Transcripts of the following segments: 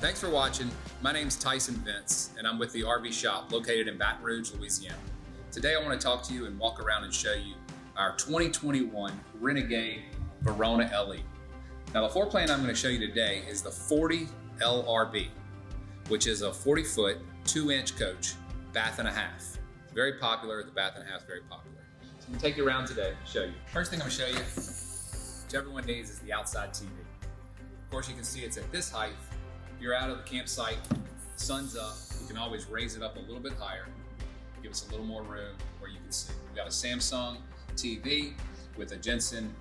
Thanks for watching. My name's Tyson Vince, and I'm with the RV shop located in Baton Rouge, Louisiana. Today I want to talk to you and walk around and show you our 2021 Renegade Verona LE. Now the floor plan I'm going to show you today is the 40 LRB, which is a 40-foot, 2-inch coach, bath and a half. Very popular, the bath and a half is very popular. So I'm going to take you around today and show you. First thing I'm going to show you, which everyone needs, is the outside TV. Of course you can see it's at this height. If you're out of the campsite, sun's up, you can always raise it up a little bit higher, give us a little more room where you can see. We've got a Samsung TV with a Jensen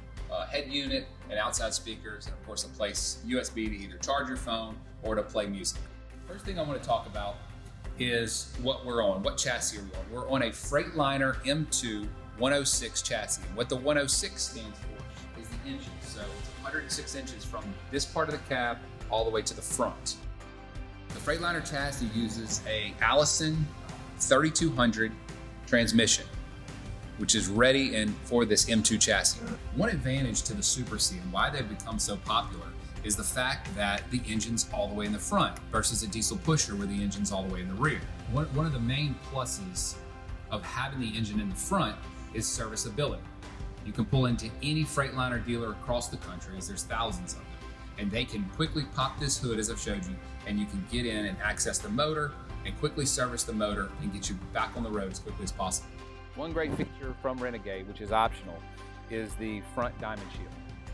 head unit and outside speakers, and of course a place USB to either charge your phone or to play music. First thing I want to talk about is what we're on, what chassis are we on. We're on a Freightliner M2 106 chassis. And what the 106 stands for is the engine. So it's 106 inches from this part of the cab all the way to the front. The Freightliner chassis uses a Allison 3200 transmission, which is ready for this M2 chassis. One advantage to the Super C and why they've become so popular is the fact that the engine's all the way in the front versus a diesel pusher where the engine's all the way in the rear. One of the main pluses of having the engine in the front is serviceability. You can pull into any Freightliner dealer across the country, as there's thousands of them, and they can quickly pop this hood, as I've showed you, and you can get in and access the motor and quickly service the motor and get you back on the road as quickly as possible. One great feature from Renegade, which is optional, is the front diamond shield.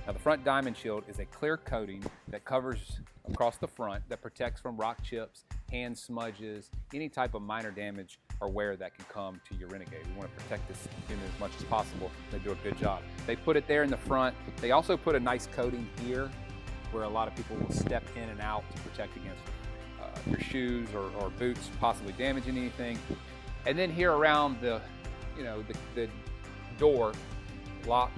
Now the front diamond shield is a clear coating that covers across the front that protects from rock chips, hand smudges, any type of minor damage or wear that can come to your Renegade. We want to protect this as much as possible. They do a good job. They put it there in the front. They also put a nice coating here where a lot of people will step in and out to protect against your shoes or boots possibly damaging anything. And then here around the door lock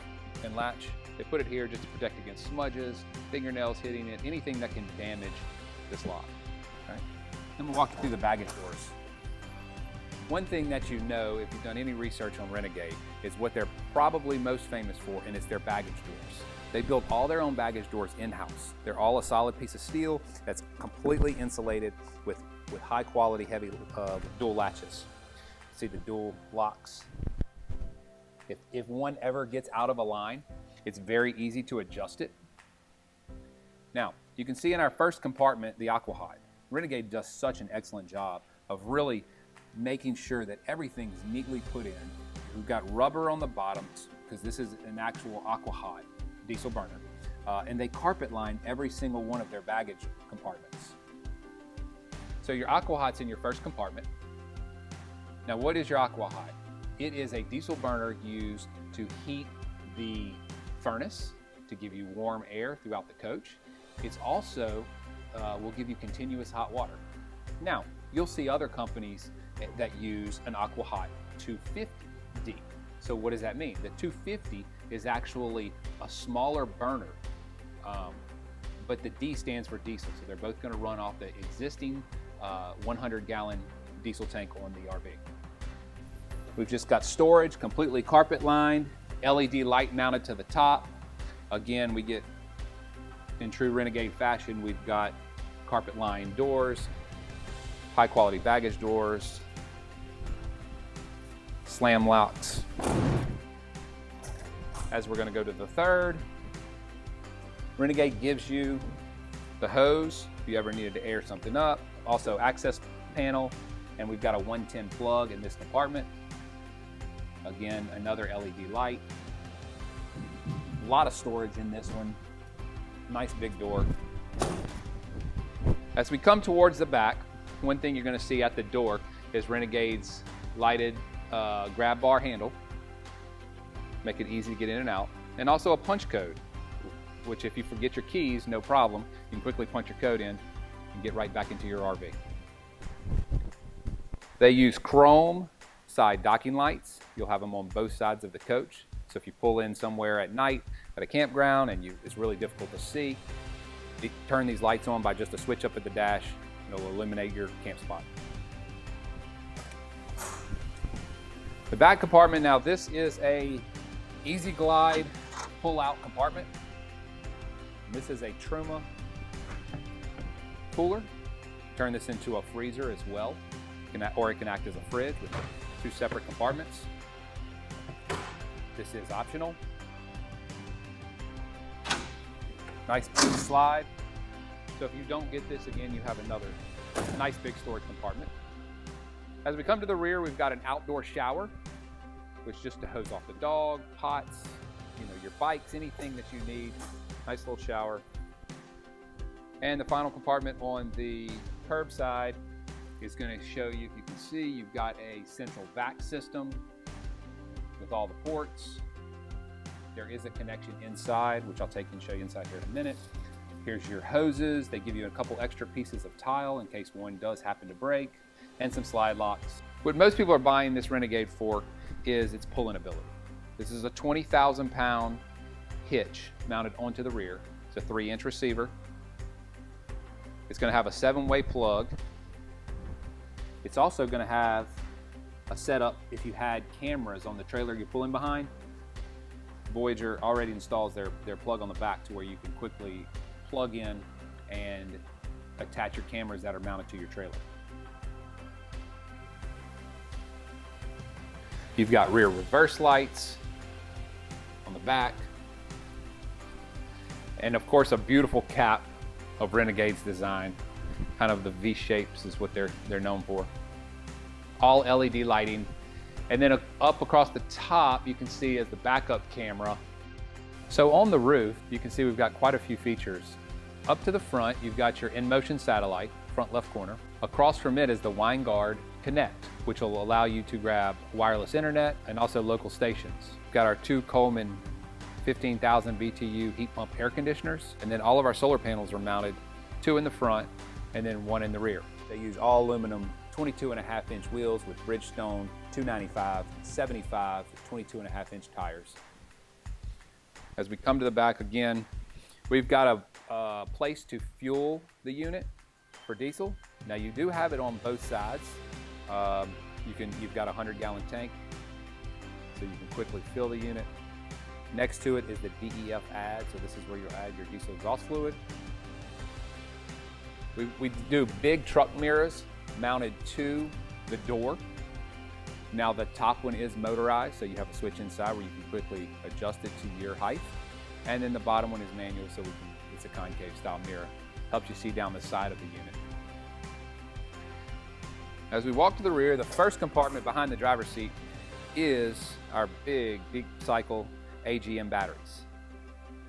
and latch, they put it here just to protect against smudges, fingernails hitting it, anything that can damage this lock. Okay? I'm gonna walk you through the baggage doors. One thing that you know if you've done any research on Renegade is what they're probably most famous for, and it's their baggage doors. They build all their own baggage doors in-house. They're all a solid piece of steel that's completely insulated with high quality heavy dual latches. See the dual locks? If one ever gets out of a line, it's very easy to adjust it. Now, you can see in our first compartment, the aqua hide. Renegade does such an excellent job of really making sure that everything's neatly put in. We've got rubber on the bottoms, because this is an actual aqua hide diesel burner. And they carpet line every single one of their baggage compartments. So your aqua hide's in your first compartment. Now what is your aqua hide? It is a diesel burner used to heat the furnace to give you warm air throughout the coach. It's also will give you continuous hot water. Now, you'll see other companies that use an aqua hide 250D. So what does that mean? The 250 is actually a smaller burner, but the D stands for diesel. So they're both going to run off the existing 100-gallon diesel tank on the RV. We've just got storage, completely carpet lined, LED light mounted to the top. Again, we get, in true Renegade fashion, we've got carpet lined doors, high quality baggage doors, slam locks. As we're going to go to the third, Renegade gives you the hose if you ever needed to air something up. Also access panel, and we've got a 110 plug in this compartment. Again, another LED light. A lot of storage in this one. Nice big door. As we come towards the back, one thing you're going to see at the door is Renegade's lighted grab bar handle. Make it easy to get in and out. And also a punch code, which if you forget your keys, no problem. You can quickly punch your code in and get right back into your RV. They use chrome side docking lights. You'll have them on both sides of the coach. So if you pull in somewhere at night at a campground and it's really difficult to see, you turn these lights on by just a switch up at the dash, and it'll illuminate your camp spot. The back compartment, now this is a easy glide pull-out compartment. This is a Truma cooler. turn this into a freezer as well, or it can act as a fridge with 2 separate compartments. This is optional. Nice big slide. So if you don't get this, again, you have another nice big storage compartment. As we come to the rear, we've got an outdoor shower, which is just to hose off the dog, pots, your bikes, anything that you need. Nice little shower. And the final compartment on the curb side is going to show you, if you can see, you've got a central vac system with all the ports. There is a connection inside, which I'll take and show you inside here in a minute. Here's your hoses. They give you a couple extra pieces of tile in case one does happen to break, and some slide locks. What most people are buying this Renegade for is its pulling ability. This is a 20,000 pound hitch mounted onto the rear. It's a 3-inch receiver. It's going to have a 7-way plug. It's also going to have a setup if you had cameras on the trailer you're pulling behind. Voyager already installs their plug on the back to where you can quickly plug in and attach your cameras that are mounted to your trailer. You've got rear reverse lights on the back. And of course, a beautiful cap of Renegade's design. Kind of the V shapes is what they're known for. All LED lighting. And then up across the top, you can see as the backup camera. So on the roof, you can see we've got quite a few features. Up to the front, you've got your in-motion satellite, front left corner. Across from it is the Winegard Connect, which will allow you to grab wireless internet and also local stations. We've got our 2 Coleman 15,000 BTU heat pump air conditioners, and then all of our solar panels are mounted, 2 in the front and then 1 in the rear. They use all aluminum 22.5-inch wheels with Bridgestone 295, 75, 22.5-inch tires. As we come to the back again, we've got a place to fuel the unit for diesel. Now you do have it on both sides. You've got a 100-gallon tank, so you can quickly fill the unit. Next to it is the DEF add, so this is where you'll add your diesel exhaust fluid. We do big truck mirrors mounted to the door. Now the top one is motorized, so you have a switch inside where you can quickly adjust it to your height. And then the bottom one is manual, so it's a concave style mirror. Helps you see down the side of the unit. As we walk to the rear, the first compartment behind the driver's seat is our big deep cycle AGM batteries.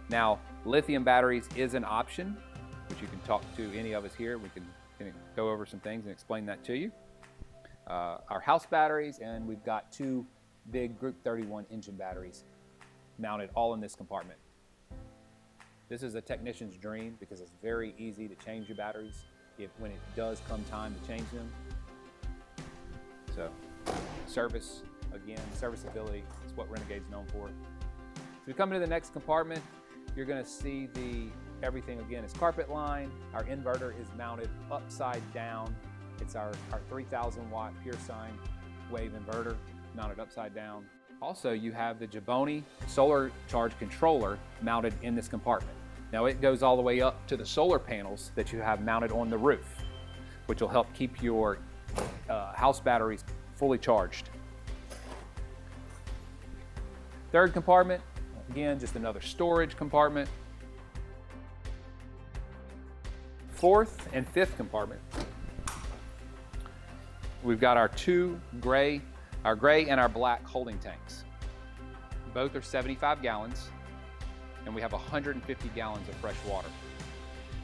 Now, lithium batteries is an option, which you can talk to any of us here. We can go over some things and explain that to you. Our house batteries, and we've got 2 big Group 31 engine batteries mounted all in this compartment. This is a technician's dream because it's very easy to change your batteries when it does come time to change them. So, service, again, serviceability is what Renegade's known for. So we come into the next compartment, you're going to see everything again is carpet line. Our inverter is mounted upside down. It's our 3,000 watt pure sine wave inverter mounted upside down. Also, you have the Jaboni solar charge controller mounted in this compartment. Now it goes all the way up to the solar panels that you have mounted on the roof, which will help keep your house batteries fully charged. Third compartment, again, just another storage compartment. Fourth and fifth compartment, we've got our 2 gray, our gray and our black holding tanks. Both are 75 gallons, and we have 150 gallons of fresh water.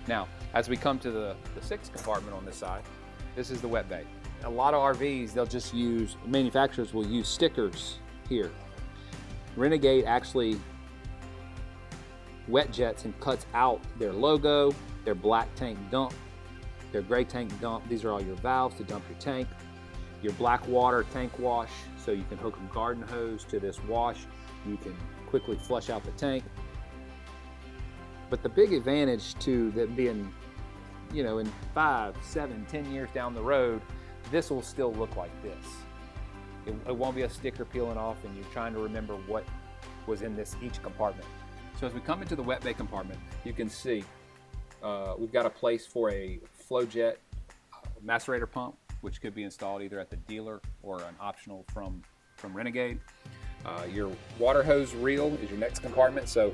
Now, as we come to the sixth compartment on this side, this is the wet bay. A lot of RVs, they'll just use, manufacturers will use stickers here. Renegade actually wet jets and cuts out their logo, their black tank dump, their gray tank dump. These are all your valves to dump your tank. Your black water tank wash, so you can hook a garden hose to this wash. You can quickly flush out the tank. But the big advantage to them being, in 5, 7, 10 years down the road, this will still look like this. It won't be a sticker peeling off and you're trying to remember what was in each compartment. So as we come into the wet bay compartment, you can see we've got a place for a flow jet macerator pump, which could be installed either at the dealer or an optional from Renegade. Your water hose reel is your next compartment. So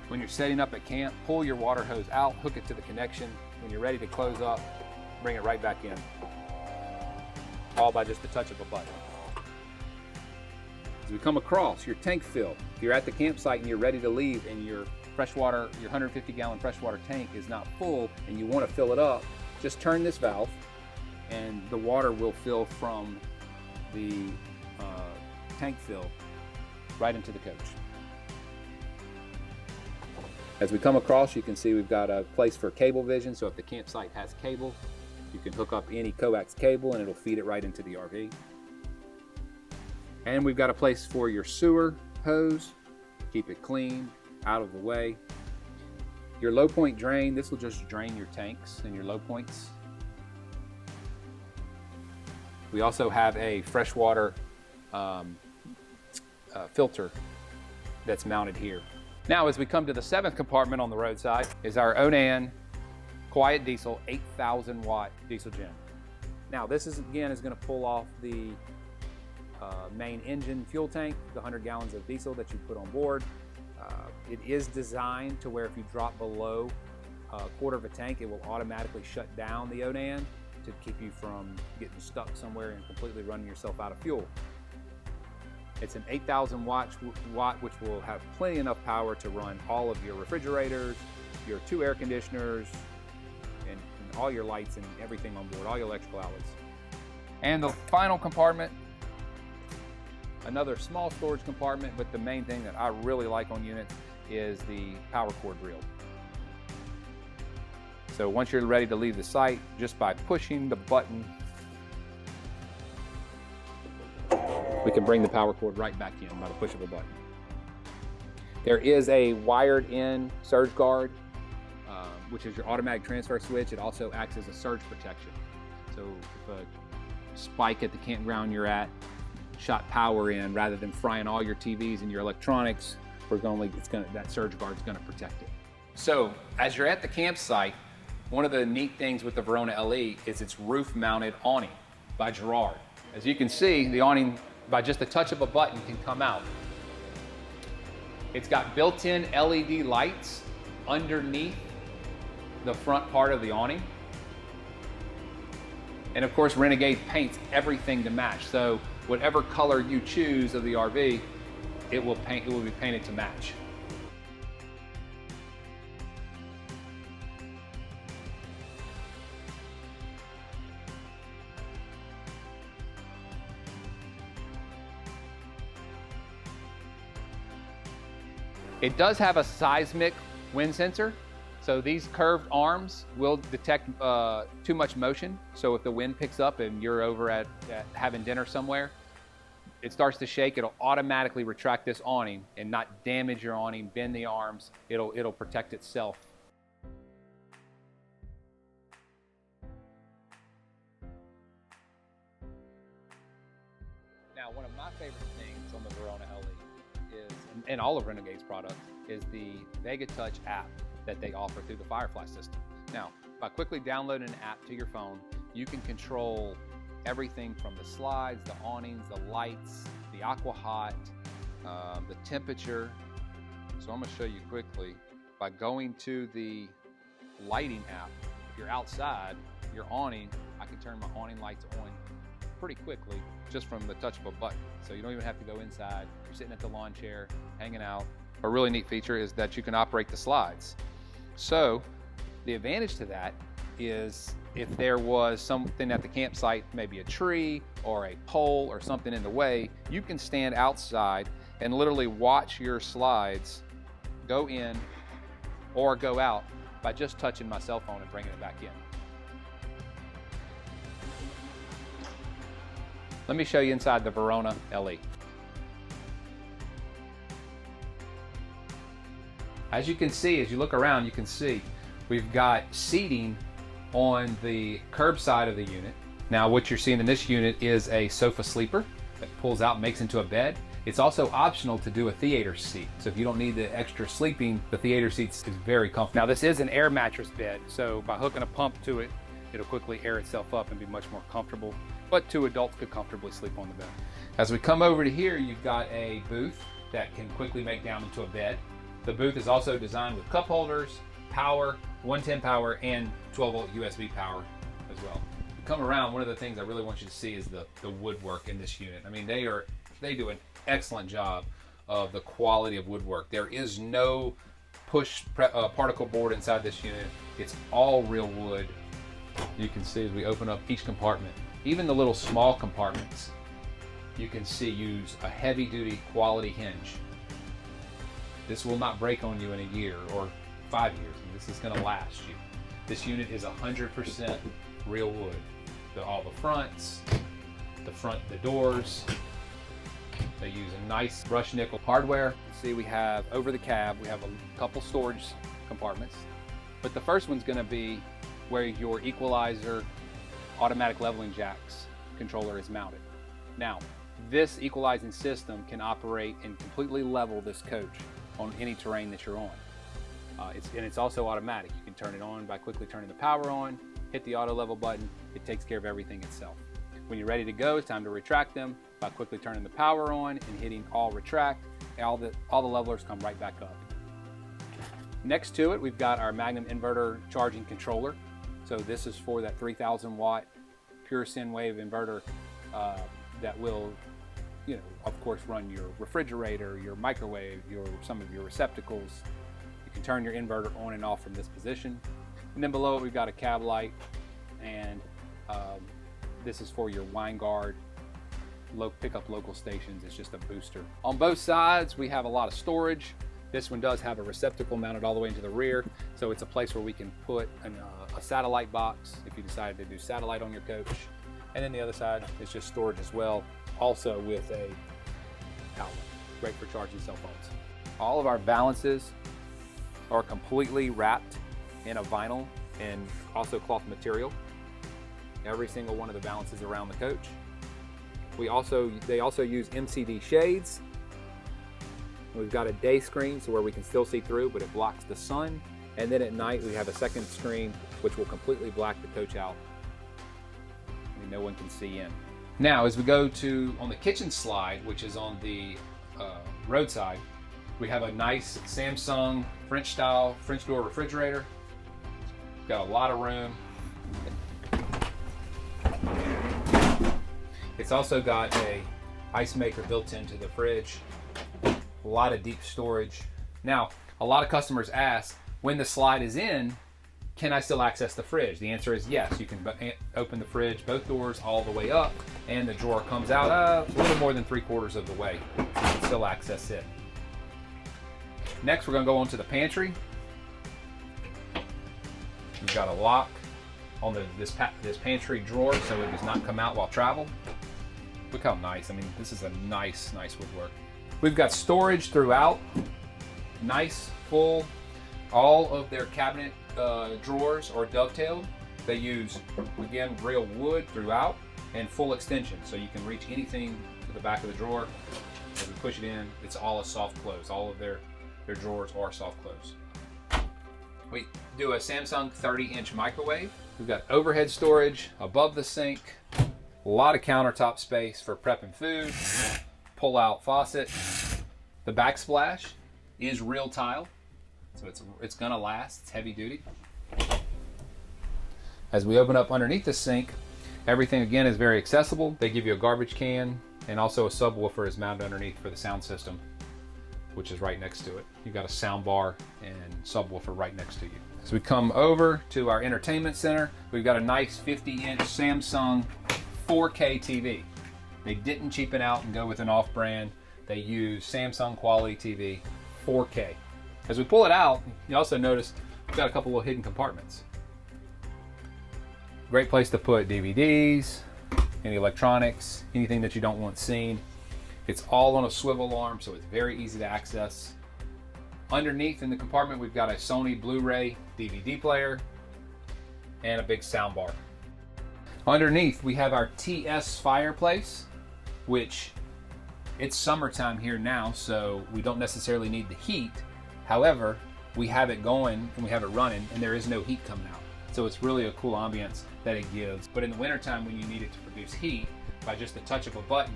when you're setting up at camp, pull your water hose out, hook it to the connection. When you're ready to close up, bring it right back in. All by just the touch of a button. As we come across, your tank fill. If you're at the campsite and you're ready to leave and your freshwater, your 150-gallon freshwater tank is not full and you want to fill it up, just turn this valve and the water will fill from the tank fill right into the coach. As we come across, you can see we've got a place for cable vision. So if the campsite has cable, you can hook up any coax cable and it'll feed it right into the RV. And we've got a place for your sewer hose. Keep it clean, out of the way. Your low point drain, this will just drain your tanks and your low points. We also have a freshwater filter that's mounted here. Now, as we come to the 7th compartment on the roadside, is our Onan Quiet Diesel 8,000 watt diesel gen. Now, this is going to pull off the main engine fuel tank, the 100 gallons of diesel that you put on board. It is designed to where if you drop below a quarter of a tank, it will automatically shut down the Onan to keep you from getting stuck somewhere and completely running yourself out of fuel. It's an 8,000 watt, which will have plenty enough power to run all of your refrigerators, your 2 air conditioners, and all your lights and everything on board, all your electrical outlets. And the final compartment, another small storage compartment, but the main thing that I really like on units is the power cord reel. So once you're ready to leave the site, just by pushing the button, we can bring the power cord right back in by the push of a button. There is a wired in surge guard, which is your automatic transfer switch. It also acts as a surge protection. So if a spike at the campground you're at shot power in, rather than frying all your TVs and your electronics, that surge guard is going to protect it. So as you're at the campsite, one of the neat things with the Verona LE is its roof mounted awning by Gerard. As you can see, the awning, by just the touch of a button, can come out. It's got built-in LED lights underneath the front part of the awning. And of course, Renegade paints everything to match. So whatever color you choose of the RV, it will be painted to match. It does have a seismic wind sensor. So these curved arms will detect too much motion. So if the wind picks up and you're over at having dinner somewhere, it starts to shake, it'll automatically retract this awning and not damage your awning, bend the arms. It'll protect itself. Now, one of my favorite things on the Verona LE is, and all of Renegade's products, is the Vega Touch app that they offer through the Firefly system. Now, by quickly downloading an app to your phone, you can control everything from the slides, the awnings, the lights, the aqua hot, the temperature. So I'm gonna show you quickly by going to the lighting app. If you're outside, your awning, I can turn my awning lights on pretty quickly just from the touch of a button. So you don't even have to go inside. You're sitting at the lawn chair, hanging out. A really neat feature is that you can operate the slides. So the advantage to that is if there was something at the campsite, maybe a tree or a pole or something in the way, you can stand outside and literally watch your slides go in or go out by just touching my cell phone and bringing it back in. Let me show you inside the Verona LE. As you can see, as you look around, you can see we've got seating on the curb side of the unit. Now what you're seeing in this unit is a sofa sleeper that pulls out and makes into a bed. It's also optional to do a theater seat. So if you don't need the extra sleeping, the theater seat is very comfortable. Now this is an air mattress bed, so by hooking a pump to it, It'll quickly air itself up and be much more comfortable, but two adults could comfortably sleep on the bed. As we come over to here, you've got a booth that can quickly make down into a bed. The booth is also designed with cup holders, power, 110 power, and 12 volt USB power as well. Come around, one of the things I really want you to see is the woodwork in this unit. I mean, they do an excellent job of the quality of woodwork. There is no push particle board inside this unit. It's all real wood. You can see as we open up each compartment, even the little small compartments, you can see use a heavy duty quality hinge. This will not break on you in a year or 5 years. This is gonna last you. This unit is 100% real wood. All the fronts, the doors, they use a nice brushed nickel hardware. See, we have over the cab, we have a couple storage compartments, but the first one's gonna be where your equalizer automatic leveling jacks controller is mounted. Now, this equalizing system can operate and completely level this coach on any terrain that you're on. It's also automatic. You can turn it on by quickly turning the power on, hit the auto level button. It takes care of everything itself. When you're ready to go, it's time to retract them by quickly turning the power on and hitting all retract. All the levelers come right back up. Next to it, we've got our Magnum inverter charging controller. So this is for that 3,000 watt pure sine wave inverter that will, of course, run your refrigerator, your microwave, some of your receptacles. You can turn your inverter on and off from this position. And then below it, we've got a cab light, and this is for your wine guard, pick up local stations. It's just a booster. On both sides, we have a lot of storage. This one does have a receptacle mounted all the way into the rear, so it's a place where we can put a satellite box if you decided to do satellite on your coach. And then the other side is just storage as well, also with a outlet, great for charging cell phones. All of our valances are completely wrapped in a vinyl and also cloth material. Every single one of the valances around the coach. They also use MCD shades. We've got a day screen so where we can still see through, but it blocks the sun. And then at night we have a second screen which will completely black the coach out. And no one can see in. Now as we go on the kitchen slide, which is on the roadside, we have a nice Samsung French door refrigerator. Got a lot of room. It's also got a ice maker built into the fridge. A lot of deep storage. Now, a lot of customers ask, when the slide is in, can I still access the fridge? The answer is yes. You can open the fridge, both doors all the way up, and the drawer comes out a little more than 3/4 of the way. So you can still access it. Next, we're gonna go on to the pantry. We've got a lock on this pantry drawer so it does not come out while travel. Look how nice. I mean, this is a nice woodwork. We've got storage throughout. Nice, full. All of their cabinet drawers are dovetailed. They use, again, real wood throughout and full extension. So you can reach anything to the back of the drawer. As we push it in, it's all a soft close. All of their drawers are soft close. We do a Samsung 30-inch microwave. We've got overhead storage above the sink. A lot of countertop space for prepping food. Pull-out faucet. The backsplash is real tile, so it's gonna last. It's heavy duty. As we open up underneath the sink, everything again is very accessible. They give you a garbage can, and also a subwoofer is mounted underneath for the sound system, which is right next to it. You've got a sound bar and subwoofer right next to you. As we come over to our entertainment center, we've got a nice 50-inch Samsung 4K TV. They didn't cheapen out and go with an off-brand. They use Samsung quality TV, 4K. As we pull it out, you also notice we've got a couple of hidden compartments. Great place to put DVDs, any electronics, anything that you don't want seen. It's all on a swivel arm, so it's very easy to access. Underneath in the compartment, we've got a Sony Blu-ray DVD player and a big sound bar. Underneath, we have our TS fireplace, which it's summertime here now, so we don't necessarily need the heat. However, we have it going and we have it running, and there is no heat coming out. So it's really a cool ambience that it gives. But in the wintertime, when you need it to produce heat, by just the touch of a button,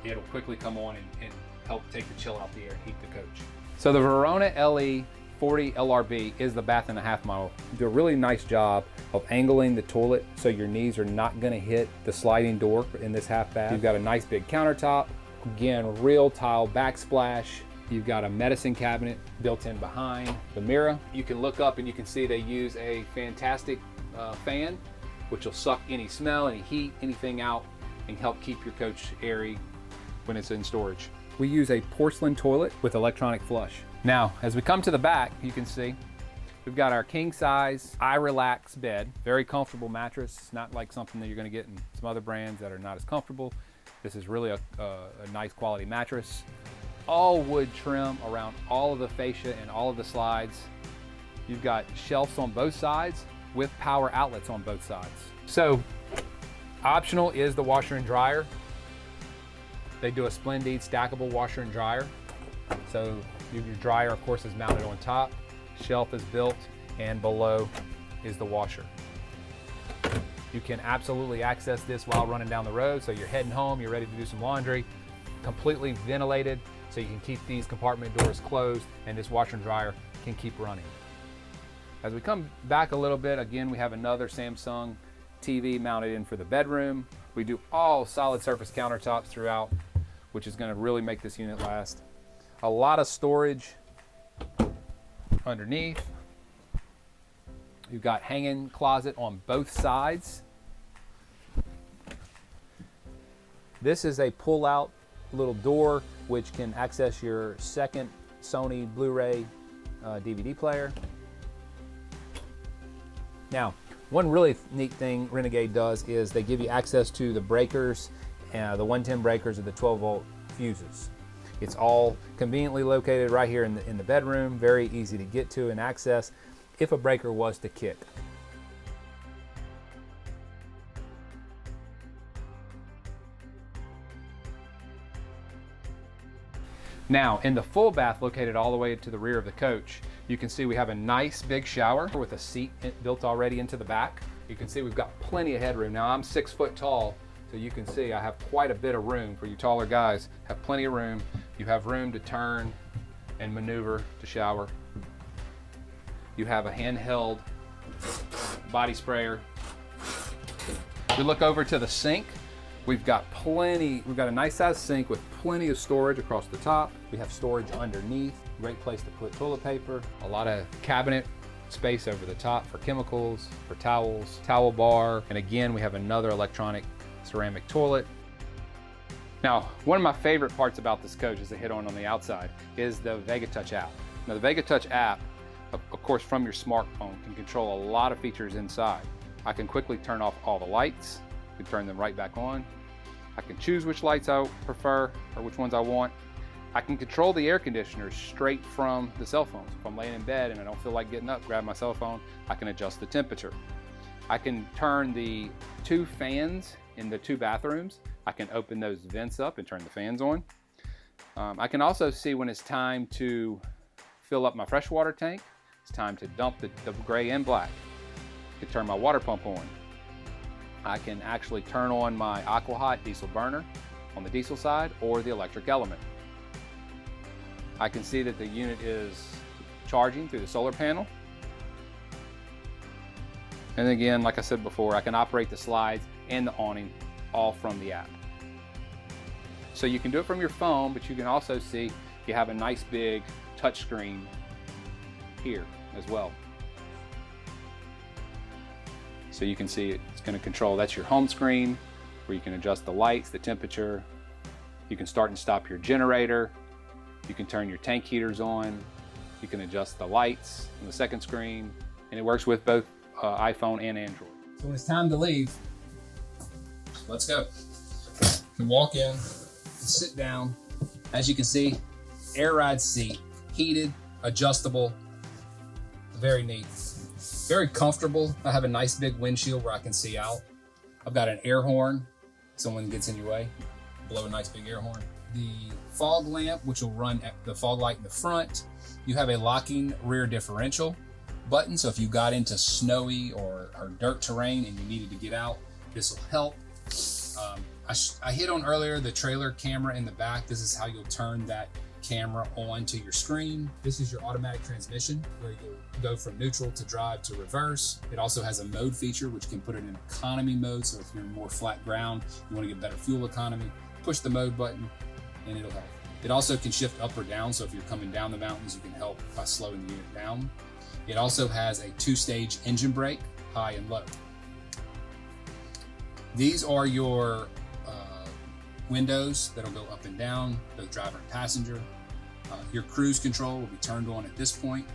it'll quickly come on and help take the chill out the air and heat the coach. So the Verona LE 40 LRB is the bath and a half model. Do a really nice job of angling the toilet so your knees are not gonna hit the sliding door in this half bath. You've got a nice big countertop. Again, real tile backsplash. You've got a medicine cabinet built in behind the mirror. You can look up and you can see they use a fantastic fan, which will suck any smell, any heat, anything out and help keep your coach airy when it's in storage. We use a porcelain toilet with electronic flush. Now, as we come to the back, you can see we've got our king size iRelax bed, very comfortable mattress. It's not like something that you're gonna get in some other brands that are not as comfortable. This is really a nice quality mattress. All wood trim around all of the fascia and all of the slides. You've got shelves on both sides with power outlets on both sides. So, optional is the washer and dryer. They do a Splendid stackable washer and dryer. So your dryer, of course, is mounted on top. Shelf is built, and below is the washer. You can absolutely access this while running down the road. So you're heading home, you're ready to do some laundry. Completely ventilated, so you can keep these compartment doors closed, and this washer and dryer can keep running. As we come back a little bit, again, we have another Samsung TV mounted in for the bedroom. We do all solid surface countertops throughout, which is going to really make this unit last. A lot of storage underneath. You've got hanging closet on both sides. This is a pull-out little door which can access your second Sony Blu-ray DVD player. Now, one really neat thing Renegade does is they give you access to the breakers, the 110 breakers of the 12-volt fuses. It's all conveniently located right here in the bedroom, very easy to get to and access if a breaker was to kick. Now, in the full bath located all the way to the rear of the coach, you can see we have a nice big shower with a seat built already into the back. You can see we've got plenty of headroom. Now, I'm 6 foot tall, so you can see I have quite a bit of room. For you taller guys, have plenty of room. You have room to turn and maneuver to shower. You have a handheld body sprayer. We look over to the sink. We've got a nice sized sink with plenty of storage across the top. We have storage underneath, great place to put toilet paper, a lot of cabinet space over the top for chemicals, for towels, towel bar, and again, we have another electronic ceramic toilet. Now, one of my favorite parts about this coach, as I hit on the outside, is the VegaTouch app. Now, the VegaTouch app, of course, from your smartphone, can control a lot of features inside. I can quickly turn off all the lights, I can turn them right back on. I can choose which lights I prefer or which ones I want. I can control the air conditioner straight from the cell phone. So if I'm laying in bed and I don't feel like getting up, grab my cell phone, I can adjust the temperature. I can turn the 2 fans in the 2 bathrooms. I can open those vents up and turn the fans on. I can also see when it's time to fill up my freshwater tank. It's time to dump the gray and black. I can turn my water pump on. I can actually turn on my AquaHot diesel burner on the diesel side or the electric element. I can see that the unit is charging through the solar panel. And again, like I said before, I can operate the slides and the awning all from the app. So you can do it from your phone, but you can also see you have a nice big touch screen here as well. So you can see it's going to control, that's your home screen, where you can adjust the lights, the temperature. You can start and stop your generator. You can turn your tank heaters on. You can adjust the lights on the second screen, and it works with both iPhone and Android. So when it's time to leave, let's go. You can walk in, sit down. As you can see, air ride seat, heated, adjustable, very neat. Very comfortable. I have a nice big windshield where I can see out. I've got an air horn. Someone gets in your way, blow a nice big air horn. The fog lamp, which will run the fog light in the front. You have a locking rear differential. button, so if you got into snowy or dirt terrain and you needed to get out, this will help. I hit on earlier the trailer camera in the back. This is how you'll turn that camera onto your screen. This is your automatic transmission, where you go from neutral to drive to reverse. It also has a mode feature, which can put it in economy mode. So if you're in more flat ground, you want to get better fuel economy, push the mode button and it'll help. It also can shift up or down. So if you're coming down the mountains, you can help by slowing the unit down. It also has a 2-stage engine brake, high and low. These are your windows that'll go up and down, both driver and passenger. Your cruise control will be turned on at this point.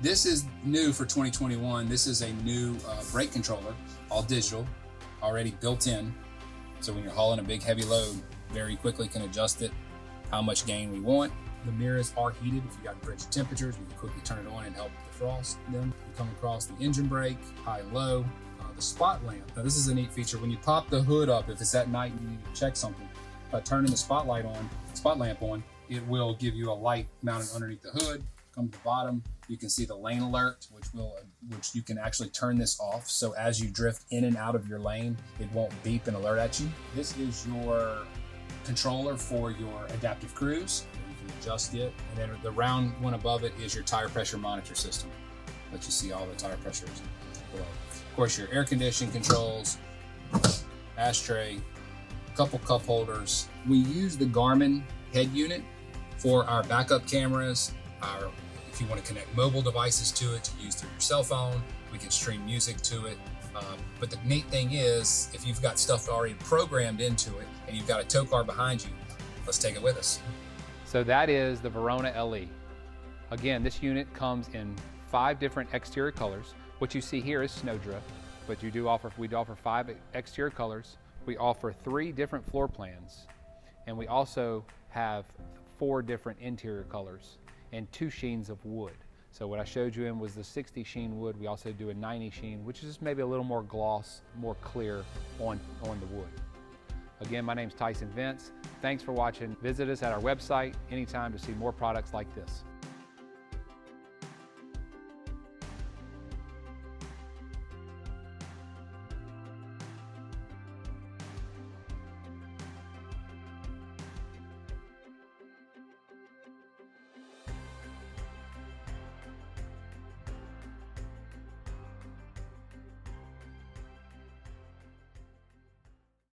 This is new for 2021. This is a new brake controller, all digital, already built in. So when you're hauling a big heavy load, very quickly can adjust it, how much gain we want. The mirrors are heated. If you got frigid temperatures, we can quickly turn it on and help defrost them. You come across the engine brake, high and low. The spot lamp. Now this is a neat feature. When you pop the hood up, if it's at night and you need to check something, by turning the spot lamp on, it will give you a light mounted underneath the hood. Come to the bottom, you can see the lane alert, which you can actually turn this off. So as you drift in and out of your lane, it won't beep and alert at you. This is your controller for your adaptive cruise. You can adjust it. And then the round one above it is your tire pressure monitor system. Let you see all the tire pressures below. Of course, your air conditioning controls, ashtray, couple cup holders. We use the Garmin head unit for our backup cameras. If you want to connect mobile devices to it to use through your cell phone, we can stream music to it. But the neat thing is, if you've got stuff already programmed into it and you've got a tow car behind you, let's take it with us. So that is the Verona LE. Again, this unit comes in 5 different exterior colors. What you see here is snowdrift, but we do offer 5 exterior colors. We offer 3 different floor plans, and we also have 4 different interior colors and 2 sheens of wood. So what I showed you in was the 60 sheen wood. We also do a 90 sheen, which is maybe a little more gloss, more clear on the wood. Again, my name's Tyson Vince. Thanks for watching. Visit us at our website anytime to see more products like this.